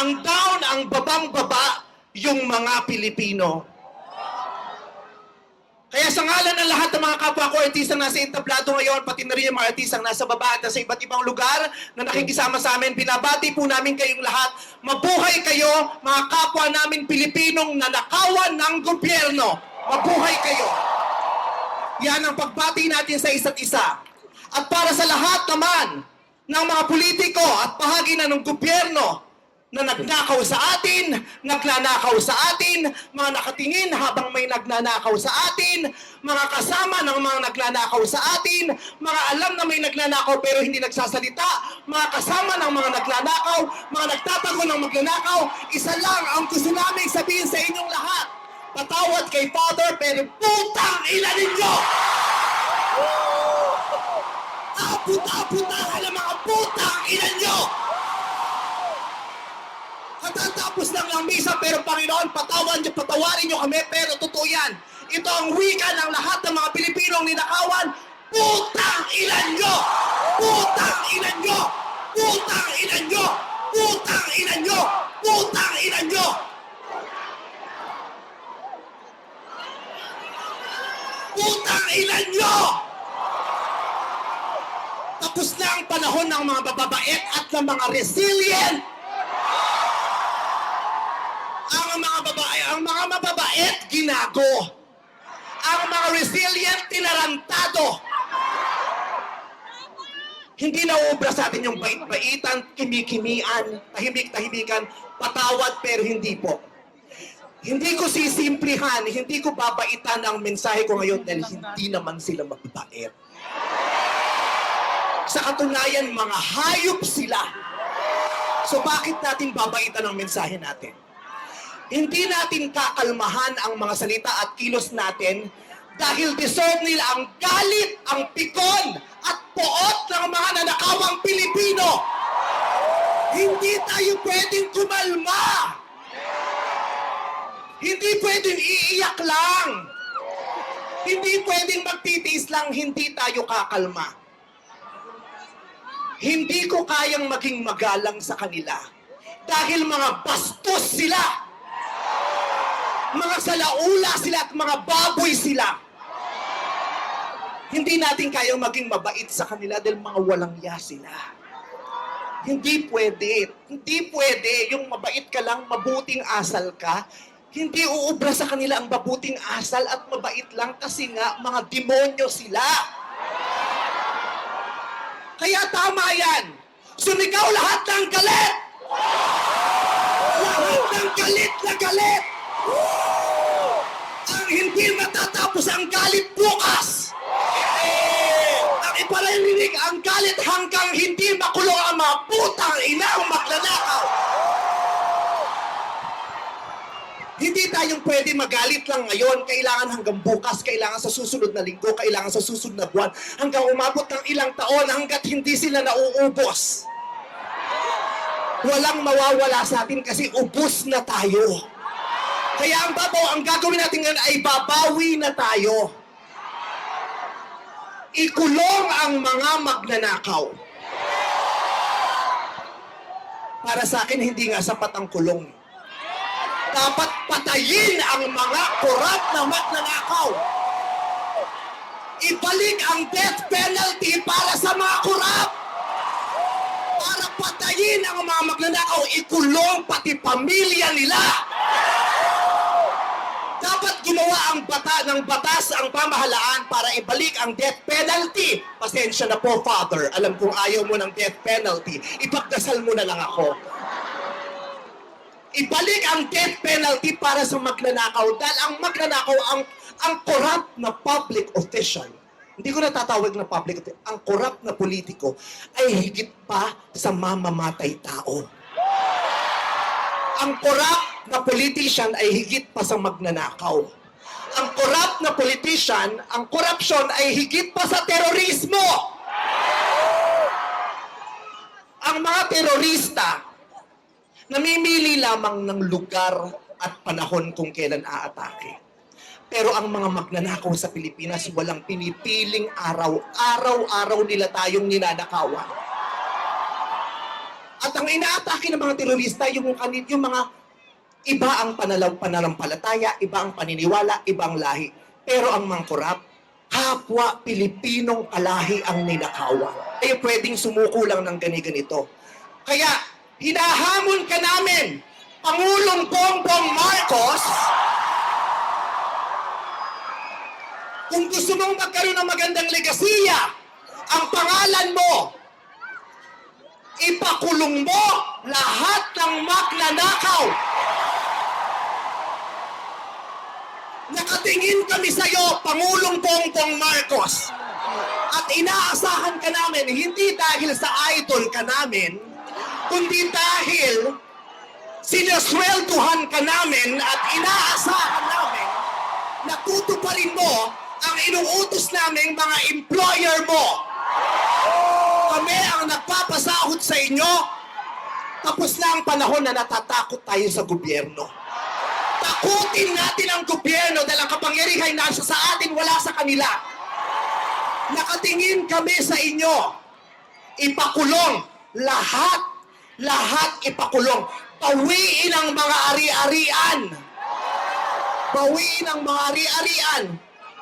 ang down, ang babang-baba yung mga Pilipino. Kaya sa ngalan ng lahat ng mga kapwa ko artistang nasa entablado ngayon, pati na rin yung mga artistang nasa baba at nasa iba't ibang lugar na nakikisama sa amin, binabati po namin kayong lahat. Mabuhay kayo, mga kapwa namin Pilipinong nanakawan ng gobyerno. Mabuhay kayo. Yan ang pagbati natin sa isa't isa. At para sa lahat naman ng mga politiko at bahagi na ng gobyerno na nagnakaw sa atin, nagnanakaw sa atin, mga nakatingin habang may nagnanakaw sa atin, mga kasama ng mga nagnanakaw sa atin, mga alam na may nagnanakaw pero hindi nagsasalita, mga kasama ng mga nagnanakaw, mga nagtatago ng magnanakaw, isa lang ang gusto namin sabihin sa inyong lahat. Patawad kay Father pero putang ina ninyo! Puta-puta ng mga putang ina nyo! Katatapos lang ng misa, pero Panginoon, patawarin nyo kami, pero totoo yan. Ito ang wika ng lahat ng mga Pilipinong ninakawan. Putang ina nyo! Putang ina nyo! Putang ina nyo! Putang ina nyo! Putang ina nyo! Putang ina nyo! Tapos na ang panahon ng mga bababait at ng mga resilient. Ang mga mababait, ginago. Ang mga resilient, tinarantado. Hindi nauubra sa atin yung bait-baitan, kimi-kimian, tahimik-tahimikan, patawad pero hindi po. Hindi ko sisimplihan, hindi ko babaitan ang mensahe ko ngayon dahil hindi naman sila mababait. Sa katunayan, mga hayop sila. So bakit natin babaitan ang mensahe natin? Hindi natin kakalmahan ang mga salita at kilos natin dahil deserve nila ang galit, ang pikon at poot ng mga nanakawang Pilipino. Hindi tayo pwedeng kumalma. Hindi pwedeng iiyak lang. Hindi pwedeng magtitiis lang, hindi tayo kakalma. Hindi ko kayang maging magalang sa kanila dahil mga bastos sila. Mga salaula sila at mga baboy sila. Hindi natin kayang maging mabait sa kanila dahil mga walang ya sila. Hindi pwede. Hindi pwede. Yung mabait ka lang, mabuting asal ka, hindi uubra sa kanila ang mabuting asal at mabait lang kasi nga mga demonyo sila. Kaya tama yan. Sumigaw lahat ng galit! Lahat ng galit na galit! Ang hindi matatapos ang galit bukas! Ang ipalalinig ang galit hanggang hindi makulong ang mga putang inang magnanakaw! Hindi tayong pwede magalit lang ngayon. Kailangan hanggang bukas, kailangan sa susunod na linggo, kailangan sa susunod na buwan, hanggang umabot ng ilang taon hanggat hindi sila nauubos. Walang mawawala sa atin kasi ubos na tayo. Kaya ang gagawin natin ngayon ay babawi na tayo. Ikulong ang mga magnanakaw. Para sa akin, hindi nga sapat ang kulong. Dapat patayin ang mga korap na magnanakaw. Ibalik ang death penalty para sa mga korap. Para patayin ang mga magnanakaw, ikulong pati pamilya nila. Dapat gumawa ng batas ang pamahalaan para ibalik ang death penalty. Pasensya na po, Father. Alam kong ayaw mo ng death penalty. Ipagdasal mo na lang ako. Ibalik ang death penalty para sa magnanakaw dahil ang magnanakaw ang corrupt na public official. Hindi ko natatawag na public official. Ang corrupt na politiko ay higit pa sa mamamatay tao. Ang corrupt na politician ay higit pa sa magnanakaw. Ang corrupt na politician, ang corruption ay higit pa sa terorismo. Ang mga terorista namimili lamang ng lugar at panahon kung kailan aatake. Pero ang mga magnanakaw sa Pilipinas, walang pinipiling araw. Araw-araw nila tayong ninanakawan. At ang inaatake ng mga terorista, yung mga iba ang pananampalataya, iba ang paniniwala, iba ang lahi. Pero ang mangkurap, kapwa Pilipinong kalahi ang ninakawan. Kayo pwedeng sumuko lang ng ganito. Kaya, hinahamon ka namin, Pangulong Bongbong Marcos, kung gusto mong magkaroon ng magandang legasiya, ang pangalan mo, ipakulong mo lahat ng magnanakaw. Nakatingin kami sa iyo, Pangulong Bongbong Marcos. At inaasahan ka namin, hindi dahil sa idol ka namin, kundi dahil sinaswelduhan ka namin at inaasahan namin na tutuparin mo ang inuutos naming mga employer mo. Kami ang nagpapasahod sa inyo. Tapos na ang panahon na natatakot tayo sa gobyerno. Takutin natin ang gobyerno dahil ang kapangyarihan nasa sa atin, wala sa kanila. Nakatingin kami sa inyo. Ipakulong. Lahat ipakulong. Bawiin ang mga ari-arian. Bawiin ang mga ari-arian.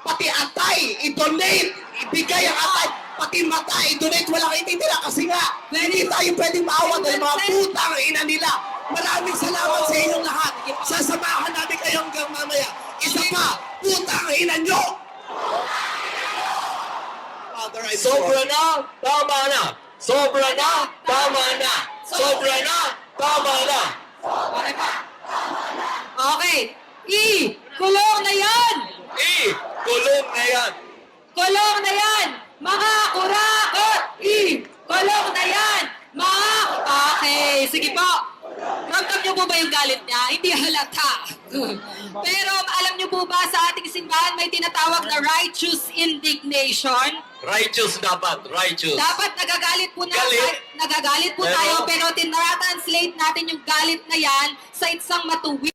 Pati atay, i-donate. Ibigay ang atay. Pati mata, i-donate. Walang ititira kasi nga, hindi tayo pwedeng maawa dahil mga putang ina nila. Maraming salamat sa inyong lahat. Sasamahan namin kayo hanggang mamaya. Isa pa, putang ina nyo! Father, I Sobra na, tama na. Sobra na, tama na. Sobra na, tama na. Okay. Kulong na yan! Kulong na yan. Kulong na yan! Mga kurakot! Kulong na yan! Okay, sige po. Ramdam niyo po ba yung galit niya? Hindi halata. Pero alam niyo po ba sa ating simbahan may tinatawag na righteous indignation? Righteous dapat, righteous. Dapat nagagalit po Galit. tayo pero tinatranslate natin yung galit na yan sa isang matuwid